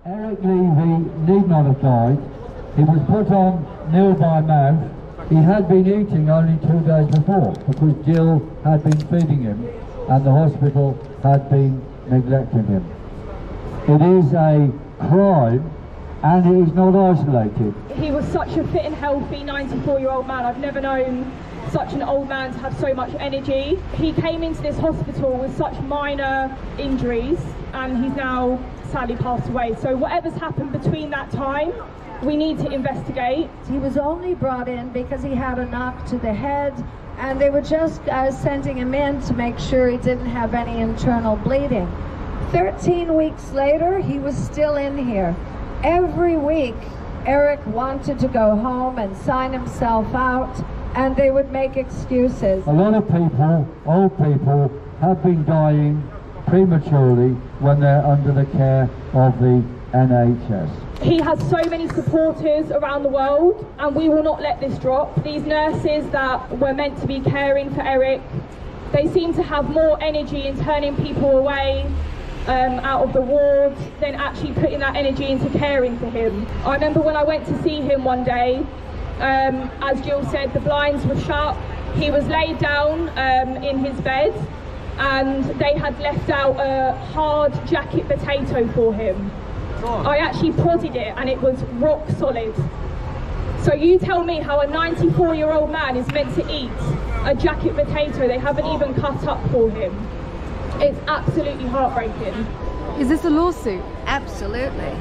Eric Levy need not have died. He was put on nil by mouth. He had been eating only 2 days before because Jill had been feeding him and the hospital had been neglecting him. It is a crime and it is not isolated. He was such a fit and healthy 94-year-old man. I've never known such an old man to have so much energy. He came into this hospital with such minor injuries and he's now sadly passed away. So whatever's happened between that time, we need to investigate. He was only brought in because he had a knock to the head and they were just sending him in to make sure he didn't have any internal bleeding. 13 weeks later, he was still in here. Every week, Eric wanted to go home and sign himself out, and they would make excuses. A lot of people, old people, have been dying prematurely when they're under the care of the NHS. He has so many supporters around the world, and we will not let this drop. These nurses that were meant to be caring for Eric, they seem to have more energy in turning people away out of the ward than actually putting that energy into caring for him. I remember when I went to see him one day, as Jill said, the blinds were shut. He was laid down in his bed and they had left out a hard jacket potato for him. I actually prodded it and it was rock solid. So you tell me how a 94-year-old man is meant to eat a jacket potato they haven't even cut up for him. It's absolutely heartbreaking. Is this a lawsuit? Absolutely.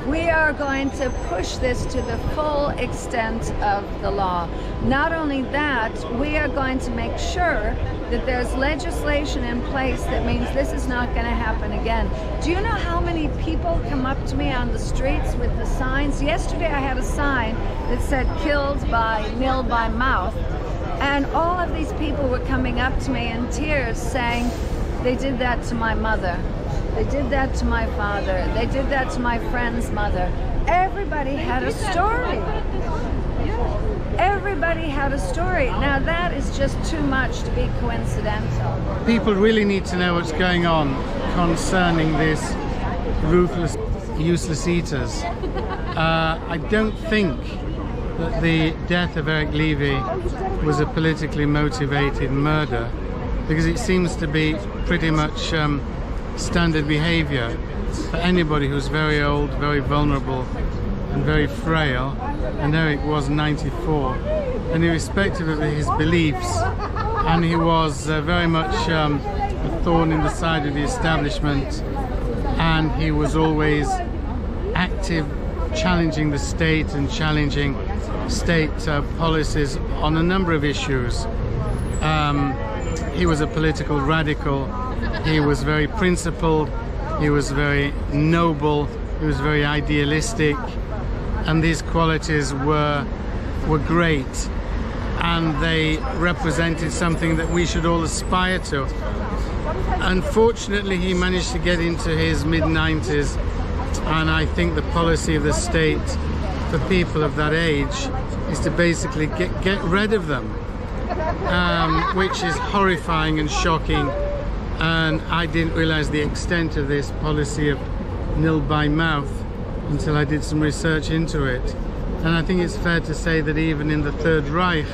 We are going to push this to the full extent of the law. Not only that, we are going to make sure that there's legislation in place that means this is not going to happen again. Do you know how many people come up to me on the streets with the signs? Yesterday I had a sign that said killed by nil by mouth. And all of these people were coming up to me in tears saying, they did that to my mother. They did that to my father. They did that to my friend's mother. Everybody had a story. Everybody had a story. Now that is just too much to be coincidental. People really need to know what's going on concerning this ruthless, useless eaters. I don't think that the death of Eric Levy was a politically motivated murder, because it seems to be pretty much standard behavior for anybody who's very old, very vulnerable and very frail, and Eric was 94, and irrespective of his beliefs, and he was very much a thorn in the side of the establishment, and he was always active, challenging the state and challenging state policies on a number of issues. He was a political radical. He was very principled. He was very noble. He was very idealistic, and these qualities were great, and they represented something that we should all aspire to. Unfortunately, he managed to get into his mid-90s, and I think the policy of the state for people of that age is to basically get rid of them, which is horrifying and shocking. And I didn't realize the extent of this policy of nil by mouth until I did some research into it. And I think it's fair to say that even in the Third Reich,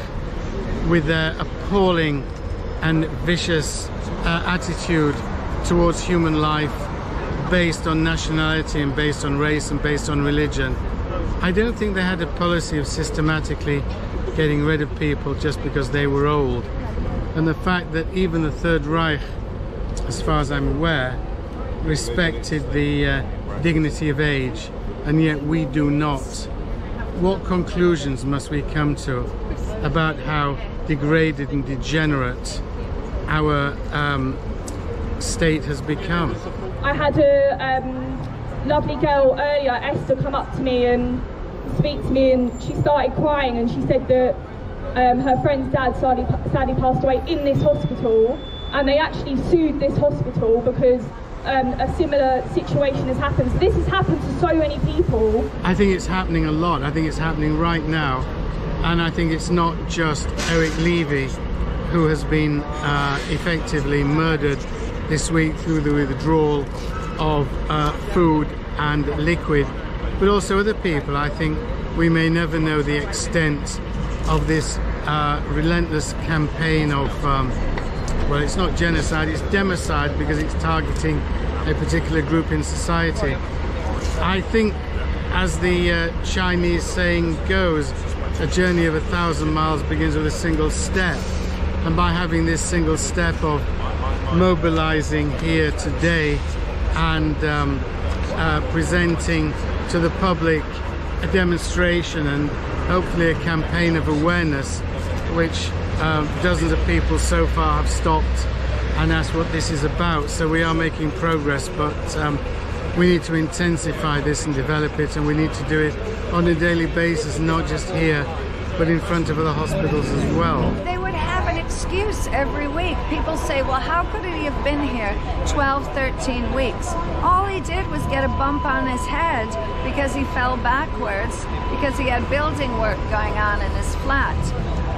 with their appalling and vicious attitude towards human life based on nationality and based on race and based on religion, I don't think they had a policy of systematically getting rid of people just because they were old. And the fact that even the Third Reich, as far as I'm aware, respected the dignity of age, and yet we do not. What conclusions must we come to about how degraded and degenerate our state has become? I had a lovely girl earlier, Esther, come up to me and speak to me, and she started crying, and she said that her friend's dad sadly passed away in this hospital, and they actually sued this hospital because a similar situation has happened. So this has happened to so many people. I think it's happening a lot. I think it's happening right now, and I think it's not just Eric Levy who has been effectively murdered this week through the withdrawal of food and liquid, but also other people. I think we may never know the extent of this relentless campaign of, well, it's not genocide, it's democide, because it's targeting a particular group in society. I think, as the Chinese saying goes, a journey of 1,000 miles begins with a single step. And by having this single step of mobilizing here today and presenting to the public a demonstration and hopefully a campaign of awareness, which dozens of people so far have stopped and asked what this is about. So we are making progress, but we need to intensify this and develop it, and we need to do it on a daily basis, not just here, but in front of other hospitals as well. They would have an excuse every week. People say, well, how could he have been here 12, 13 weeks? All he did was get a bump on his head because he fell backwards because he had building work going on in his flat.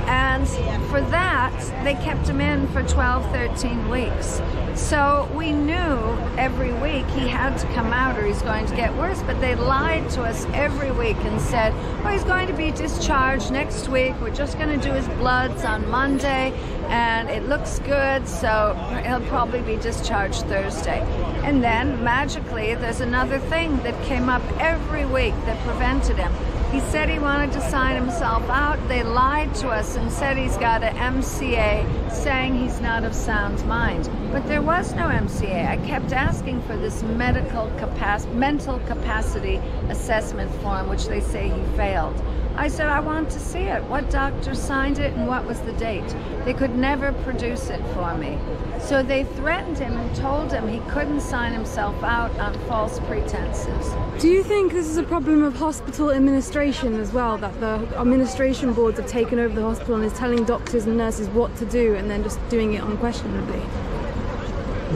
And for that, they kept him in for 12, 13 weeks. So we knew every week he had to come out or he's going to get worse, but they lied to us every week and said, oh, he's going to be discharged next week. We're just going to do his bloods on Monday, and it looks good, so he'll probably be discharged Thursday. And then, magically, there's another thing that came up every week that prevented him. He said he wanted to sign himself out. They lied to us and said he's got an MCA, saying he's not of sound mind. But there was no MCA. I kept asking for this mental capacity assessment form, which they say he failed. I said, I want to see it. What doctor signed it and what was the date? They could never produce it for me. So they threatened him and told him he couldn't sign himself out on false pretenses. Do you think this is a problem of hospital administration as well, that the administration boards have taken over the hospital and is telling doctors and nurses what to do and then just doing it unquestionably?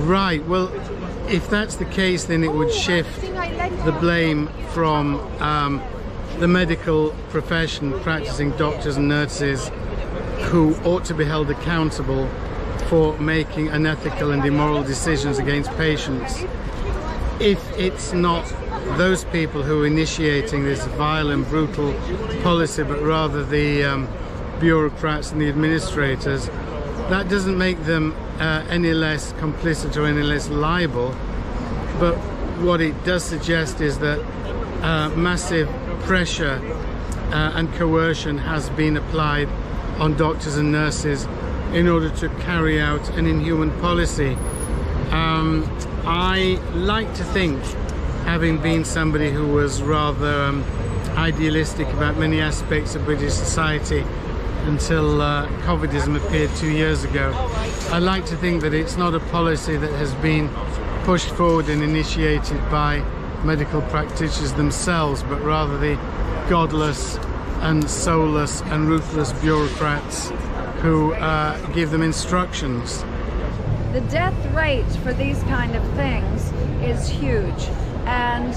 Right, well, if that's the case, then it would shift the blame from the medical profession, practicing doctors and nurses, who ought to be held accountable for making unethical and immoral decisions against patients. If it's not those people who are initiating this vile and brutal policy, but rather the bureaucrats and the administrators, that doesn't make them any less complicit or any less liable. But what it does suggest is that massive pressure and coercion has been applied on doctors and nurses in order to carry out an inhuman policy. I like to think, having been somebody who was rather idealistic about many aspects of British society until Covidism appeared 2 years ago, I like to think that it's not a policy that has been pushed forward and initiated by medical practitioners themselves, but rather the godless and soulless and ruthless bureaucrats who give them instructions. The death rate for these kind of things is huge, and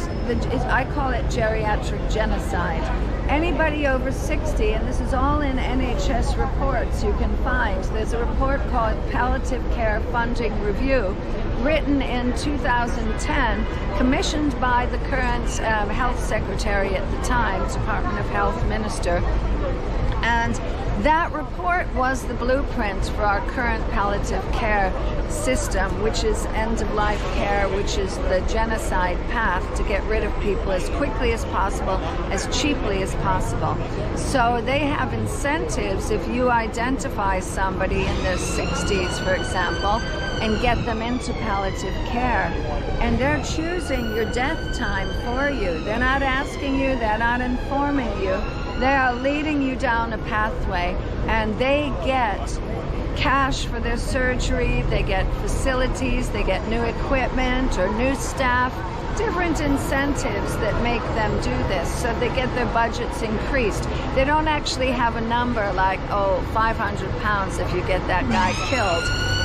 I call it geriatric genocide. Anybody over 60, and this is all in NHS reports you can find. There's a report called Palliative Care Funding Review, written in 2010, commissioned by the current health secretary at the time, Department of Health Minister. And that report was the blueprint for our current palliative care system, which is end-of-life care, which is the genocide path to get rid of people as quickly as possible, as cheaply as possible. So they have incentives if you identify somebody in their 60s, for example, and get them into palliative care. And they're choosing your death time for you. They're not asking you, they're not informing you. They are leading you down a pathway, and they get cash for their surgery, they get facilities, they get new equipment or new staff, different incentives that make them do this, so they get their budgets increased. They don't actually have a number like, oh, £500 if you get that guy killed.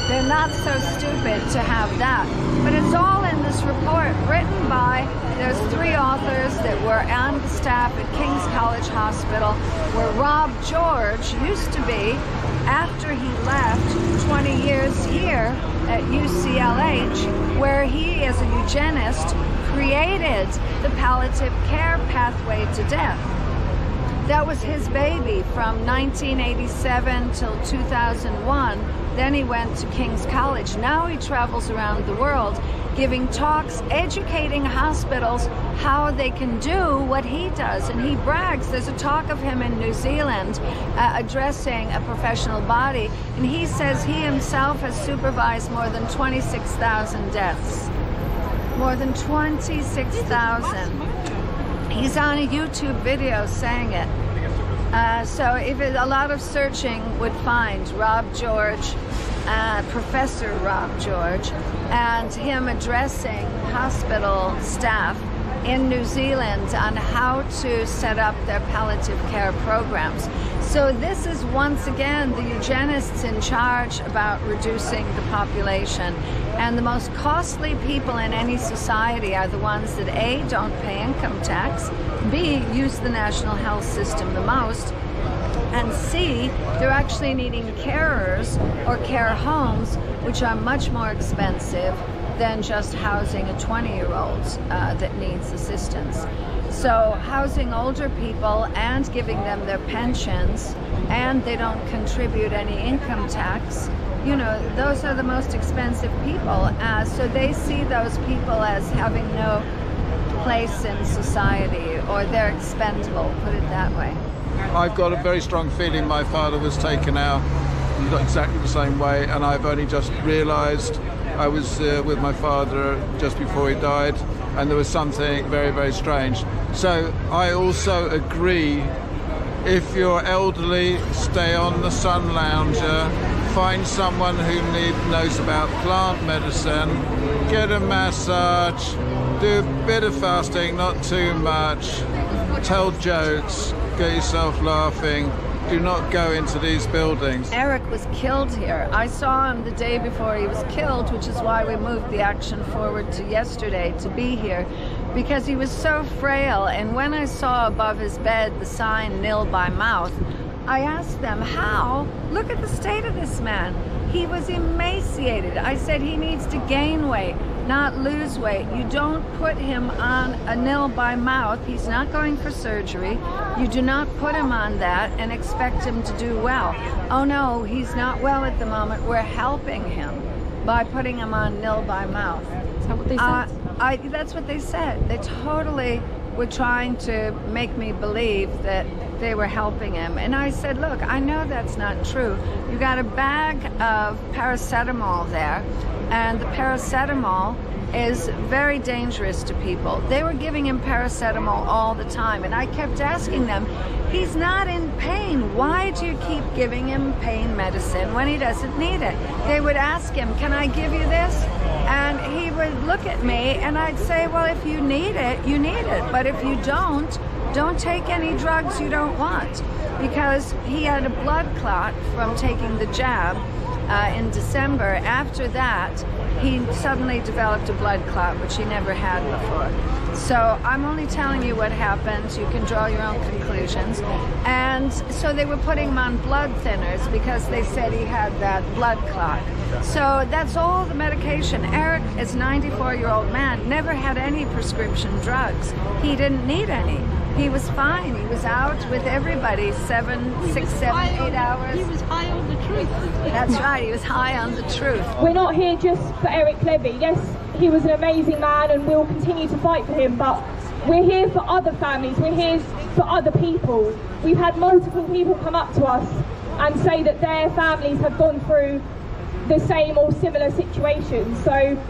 They're not so stupid to have that. But it's all in this report written by, there's 3 authors that were on the staff at King's College Hospital, where Rob George used to be after he left 20 years here at UCLH, where he, as a eugenist, created the palliative care pathway to death. That was his baby from 1987 till 2001. Then he went to King's College. Now he travels around the world giving talks, educating hospitals how they can do what he does. And he brags. There's a talk of him in New Zealand addressing a professional body. And he says he himself has supervised more than 26,000 deaths. More than 26,000. He's on a YouTube video saying it. So if a lot of searching would find Rob George, Professor Rob George, and him addressing hospital staff in New Zealand on how to set up their palliative care programs. So this is once again the eugenists in charge about reducing the population. And the most costly people in any society are the ones that A, don't pay income tax, B, use the national health system the most, and C, they're actually needing carers or care homes, which are much more expensive than just housing a 20-year-old that needs assistance. So housing older people and giving them their pensions, and they don't contribute any income tax, you know, those are the most expensive people. So they see those people as having no place in society, or they're expendable, put it that way. I've got a very strong feeling my father was taken out exactly the same way, and I've only just realized. I was with my father just before he died, and there was something very, very strange. So I also agree, if you're elderly, stay on the sun lounger, find someone who knows about plant medicine, get a massage, do a bit of fasting, not too much, tell jokes, get yourself laughing. Do not go into these buildings. Eric was killed here. I saw him the day before he was killed, which is why we moved the action forward to yesterday to be here, because he was so frail. And when I saw above his bed the sign "Nil by Mouth," I asked them, how? Look at the state of this man. He was emaciated. I said he needs to gain weight, not lose weight. You don't put him on a nil by mouth. He's not going for surgery. You do not put him on that and expect him to do well. Oh no, he's not well at the moment. We're helping him by putting him on nil by mouth. Is that what they said? That's what they said. They totally were trying to make me believe that they were helping him. And I said, look, I know that's not true. You got a bag of paracetamol there, and the paracetamol is very dangerous to people. They were giving him paracetamol all the time, and I kept asking them, he's not in pain. Why do you keep giving him pain medicine when he doesn't need it? They would ask him, can I give you this? And he would look at me, and I'd say, well, if you need it, you need it. But if you don't take any drugs you don't want. Because he had a blood clot from taking the jab in December. After that, he suddenly developed a blood clot, which he never had before. So I'm only telling you what happened. You can draw your own conclusions. And so they were putting him on blood thinners because they said he had that blood clot. So that's all the medication. Eric is a 94-year-old man, never had any prescription drugs. He didn't need any. He was fine. He was out with everybody 6, 7, 8 hours. He was high on the truth. That's right. He was high on the truth. We're not here just for Eric Levy. Yes, he was an amazing man and we'll continue to fight for him, but we're here for other families. We're here for other people. We've had multiple people come up to us and say that their families have gone through the same or similar situations. So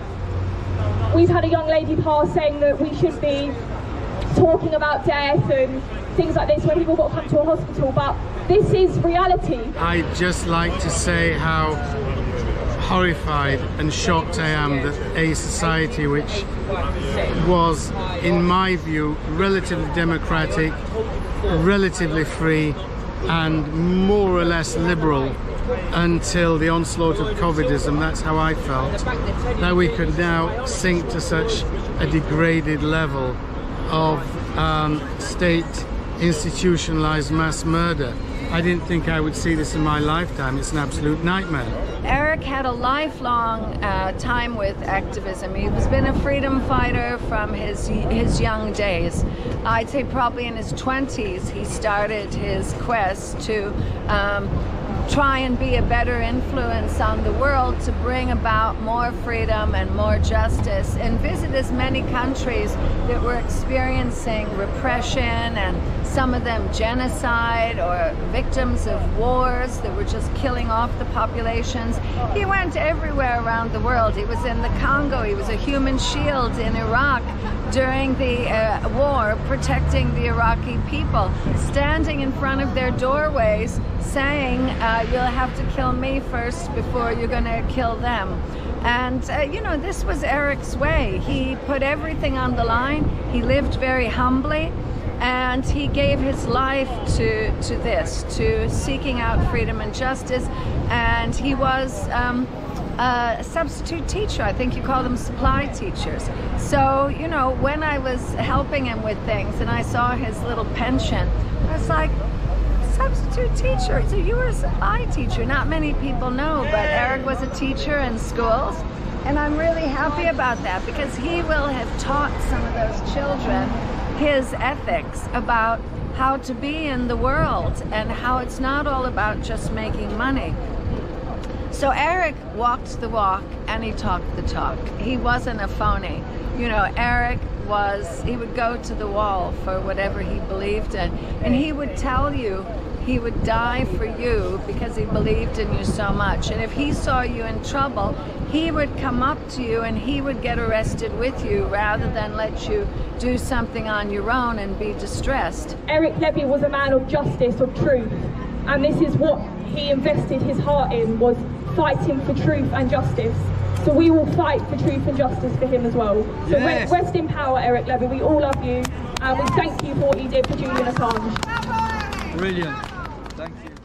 we've had a young lady pass saying that we should be talking about death and things like this when people got to come to a hospital, but this is reality. I'd just like to say how horrified and shocked I am that a society which was, in my view, relatively democratic, relatively free and more or less liberal until the onslaught of Covidism, that's how I felt, that we could now sink to such a degraded level of state institutionalized mass murder. I didn't think I would see this in my lifetime. It's an absolute nightmare. Eric had a lifelong time with activism. He's been a freedom fighter from his young days. I'd say probably in his 20s he started his quest to try and be a better influence on the world, to bring about more freedom and more justice, and visit as many countries that were experiencing repression and some of them genocide or victims of wars that were just killing off the populations. He went everywhere around the world. He was in the Congo, he was a human shield in Iraq during the war, protecting the Iraqi people, standing in front of their doorways saying, you'll have to kill me first before you're going to kill them. And, you know, this was Eric's way. He put everything on the line. He lived very humbly, and he gave his life to this, to seeking out freedom and justice. And he was a substitute teacher. I think you call them supply teachers. So, you know, when I was helping him with things and I saw his little pension, I was like, substitute teacher, so you were a supply teacher. Not many people know, but Eric was a teacher in schools, and I'm really happy about that, because he will have taught some of those children his ethics about how to be in the world and how it's not all about just making money. So Eric walked the walk and he talked the talk. He wasn't a phony. You know, Eric he would go to the wall for whatever he believed in, and he would tell you he would die for you because he believed in you so much. And if he saw you in trouble, he would come up to you and he would get arrested with you rather than let you do something on your own and be distressed. Eric Levy was a man of justice, of truth, and this is what he invested his heart in, was fighting for truth and justice. So we will fight for truth and justice for him as well. So yes. Rest in power, Eric Levy. We all love you, and we thank you for what you did for Julian Assange. Brilliant. Thank you.